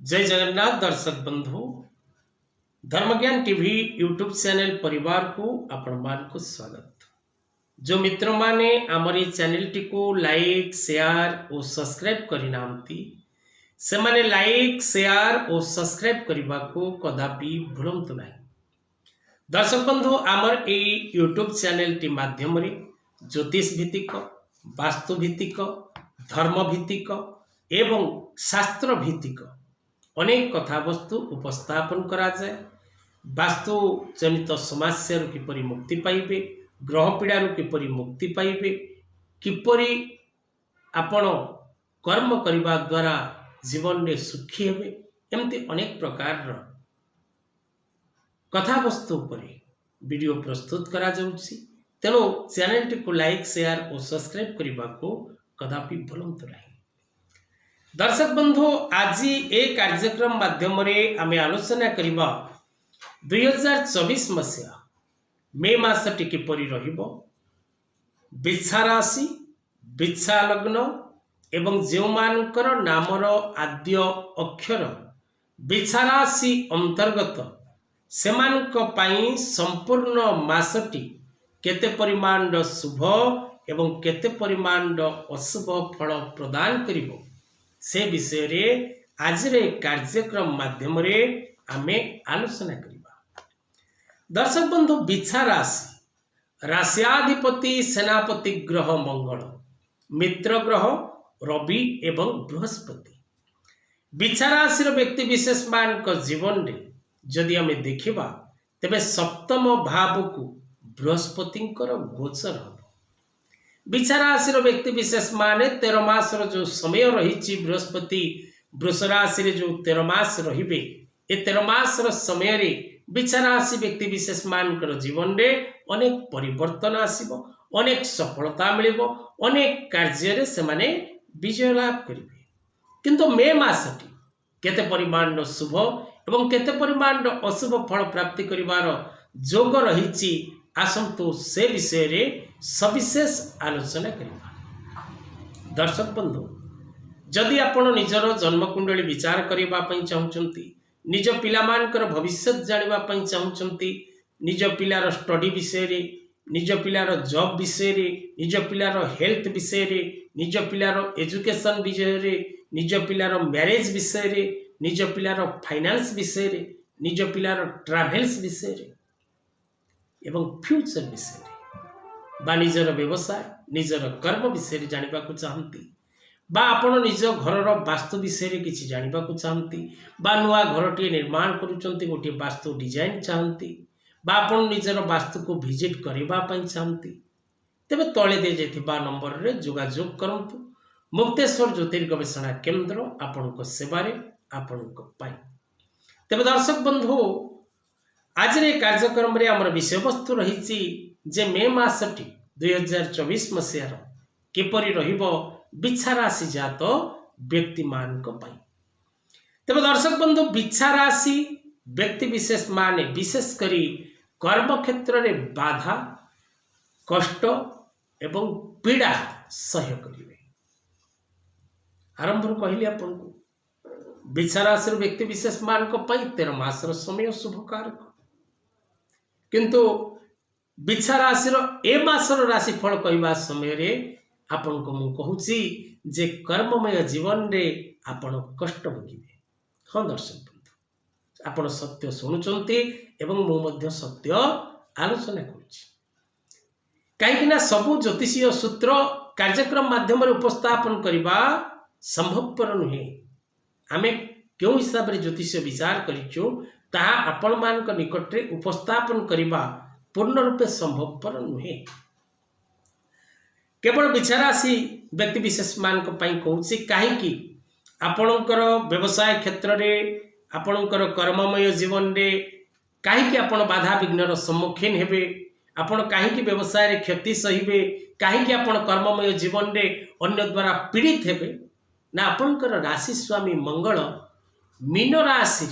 जय जगन्नाथ दर्शक बंधु धर्मज्ञान टीवी यूट्यूब चैनल परिवार को आपण मान को स्वागत। जो मित्र माने आमरी चैनल टी को लाइक शेयर और सब्सक्राइब करिना से माने लाइक शेयर और सब्सक्राइब करने को कदापि भूलंतु नहीं। दर्शक बंधु आमर ए यूट्यूब चैनल टी माध्यम रे ज्योतिष भित्तिक वास्तु भित्तिक धर्म भित्तिक एवं शास्त्र भित्तिक अनेक कथावस्तु उपस्थापन करा जाए। वास्तु जनित समस्या किपरि मुक्ति पाइबे, ग्रह पीड़ार किपरि मुक्ति पाइबे, किपरि आपण कर्म करने द्वारा जीवन में सुखी हेबे, एमती अनेक प्रकार कथावस्तु उपरे वीडियो प्रस्तुत करा जाउछि। तेणु चैनल टी को लाइक शेयर और सब्सक्राइब करने को कदापि भूलंतु नहीं। दर्शक बंधु आज ए कार्यक्रम माध्यम आम आलोचना करवा 2024 मसीहा मे मासटी किपरि रहिबो, बिच्छा राशि बिच्छा लग्न एवं जो मानकर नामर आद्य अक्षर बिच्छा राशि अंतर्गत सेमानक पई संपूर्ण मासटी केते परिमाण शुभ एवं केते परिमाण अशुभ फल प्रदान करिबो से विषय रे आज रे कार्यक्रम माध्यम रे आमे आलोचना करिबा। दर्शक बंधु बिच्छा राशि राशियाधिपति सेनापति ग्रह मंगल, मित्र ग्रह रवि एवं बृहस्पति। बिच्छा राशि व्यक्ति विशेष मान जीवन रे जदि आमे देखिबा तेबे सप्तम भाव को बृहस्पति गोचर हो। बिच्छा राशि व्यक्ति विशेष माने 13 मास जो समय रही बृहस्पति वृष राशि जो 13 मास रहिबे, ए 13 मास समय रे बिच्छा राशि व्यक्ति विशेष मान जीवन रे अनेक परिवर्तन आसीबो, अनेक सफलता मिलिबो, अनेक कार्य रे से माने विजय लाभ करिवे। किंतु मे मासटी केते परिमाण शुभ एवं केते परिमाण अशुभ फल प्राप्ति करिवार जोग रही आसंतु से विषय रे सविशेष आलोचना करिबा। दर्शक बंधु जदि आपण निजर जन्मकुंडली विचार करबा पई चाहुचंती, निज पिलामानकर भविष्य जानिबा पई चाहुचंती, निज पिलार स्टडी विषय रे, निज पिलार जॉब विषय रे, निज पिलार हेल्थ विषय रे, निज पिलार एजुकेशन विषय रे, निज पिलार मैरिज विषय रे, निज पिलार फाइनेंस विषय रे, निज पिलार ट्रैवल्स विषय रे एवं फ्यूचर विषय रे बा निजर व्यवसाय निजर कर्म विषय जानवा को चाहती बा आपण निज घर वास्तु विषय किसी जानवा को चाहती बा नुआ घरटे निर्माण करुचंती गोटे वास्तु डिजाइन चाहती बा आपण निजर वास्तु को विजिट करने चाहती तेबे तले दे जाइथिबा नंबर रे जोगाजोग करंतु। मुक्तेश्वर ज्योतिर्गवेषणा केंद्र आपणको सेवारे आपणको पाई। तेबे दर्शक बंधु आज रे कार्यक्रम रे हमर विषय वस्तु रही जे मे मासटी 2024 मसीहार किपरि रहिबो बिच्छा राशि जात व्यक्ति मान को पाई। तेबे दर्शक बंधु बिच्छा राशि व्यक्ति विशेष माने विशेष करी कर्म क्षेत्र रे बाधा कष्ट एवं पीड़ा सह्य करिवे। आरंभ कहली आपन को बिच्छा राशि व्यक्ति विशेष मान को पाई 13 मास समय शुभकारक, किंतु बिच्छा राशि ए मासर राशि फल कहवा समय रे आपन को मु कहूची जे कर्ममय जीवन रे आपन कष्ट भोगिबे। हाँ दर्शक बंधु आपन सत्य शुणुचंती एवं मु मध्य सत्य आलोचना करूची, कहीं ना सबु ज्योतिषीय सूत्र कार्यक्रम माध्यम उपस्थापन करवा संभवपर नुहे। आमे क्यों हिसाब रे ज्योतिष विचार करिचो ताहा आपण मान निकट रे उपस्थापन करवा पूर्ण रूपे संभवपर नुहे। केवल बिच्छा राशि व्यक्ति विशेष मान कहूँ कहीं आपणकर व्यवसाय क्षेत्र रे आपणकर कर्ममय जीवन रे कहीं आपण बाधा विघ्नर सम्मुखीन हेबे, आपण कहीं व्यवसाय रे क्षति सहिबे, कहीं आपण कर्ममय जीवन रे अन्य द्वारा पीड़ित हेबे ना आपणकर राशि स्वामी मंगल मीन राशि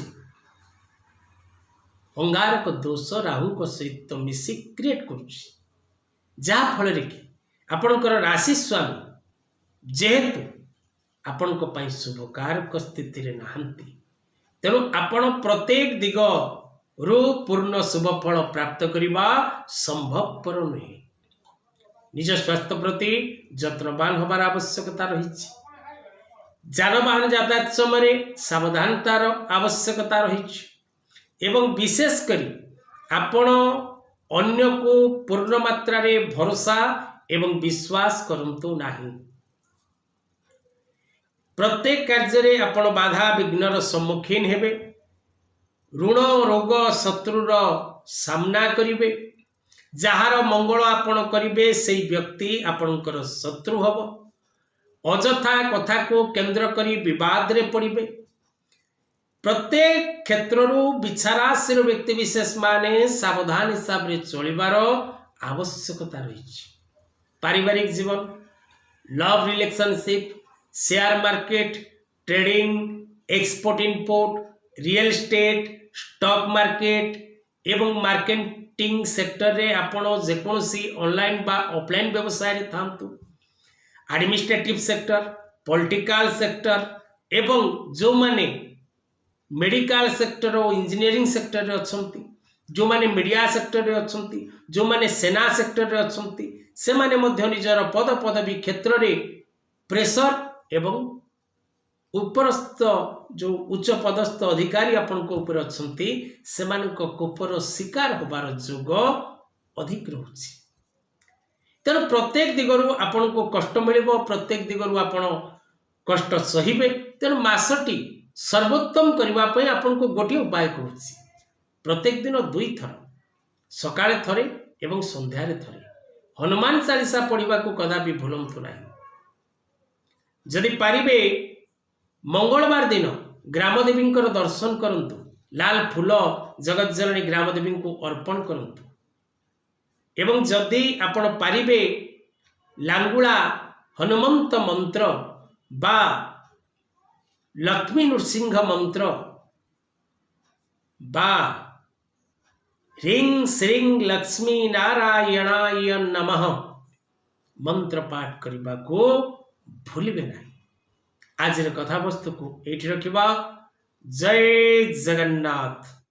अंगारक दोष राहु सहित मिसी क्रिएट करा फल कि आपणकर राशि स्वामी जेहेतु आपण शुभकारक स्थिति रे नहांती तेणु आपण प्रत्येक दिग रु पूर्ण शुभफल प्राप्त करने संभवपर नुहे। निज स्वास्थ्य प्रति जत्नवान होबार आवश्यकता रही। जानवाहन यातायात समय सावधानतार आवश्यकता रही एवं विशेष करी आपण अन्य को पूर्ण मात्रा रे भरोसा एवं विश्वास करंतु नाही। प्रत्येक कार्य रे आपण बाधा विघ्नर सम्मुखीन हेबे, ऋण रोग शत्रुर सामना करिवे। जहार मंगल आपण करिवे सेई व्यक्ति आपणकर शत्रु हब। अजथा कथा को केंद्र करी विवाद रे पड़िबे। प्रत्येक क्षेत्र विचाराशील व्यक्ति विशेष माने सावधान हिसाब रे चलिबार आवश्यकता रही। पारिवारिक जीवन, love relationship, share market, trading, export import, real estate, stock market एवं मार्केटिंग सेक्टर रे आपण जेकोसी ऑनलाइन बा ऑफलाइन व्यवसाय रे थांतु, एडमिनिस्ट्रेटिव सेक्टर, पॉलिटिकल सेक्टर एवं जो माने मेडिकल सेक्टर और इंजीनियरिंग सेक्टर रे अछंती, जो माने मीडिया सेक्टर रे अछंती, जो माने सेना सेक्टर रे अछंती, से माने मध्य निजर पद पदवी क्षेत्र रे प्रेशर एवं उपरस्थ जो उच्च पदस्थ अधिकारी आपण को ऊपर अछंती से मानक कोपर शिकार होबार जोग अधिक रहउछि। तेणु प्रत्येक दिगरु आपण को कष्ट मिलिबो, प्रत्येक दिगरु आपण कष्ट सहिबे। तेणु मासटी सर्वोत्तम करने आपन को गोटे उपाय कहूँ। प्रत्येक दिन 2 थर सकाळे थरे एवं संध्यारे थरे हनुमान चालीसा पढ़ा को कदापि भूलंतु नहीं। जदि पारिबे मंगलवार दिन ग्रामदेवी दर्शन करंतु, लाल फूल जगत जननी ग्रामदेवी को अर्पण करंतु एवं जदि आपण पारिबे लांगुला हनुमंत मंत्र बा लक्ष्मी नृसिंह मंत्र बा ह्रीं श्रीं लक्ष्मी नारायणाय नमः मंत्र पाठ करने को भूलिबे नहीं। आज कथा वस्तु को एठी रखिबा। जय जगन्नाथ।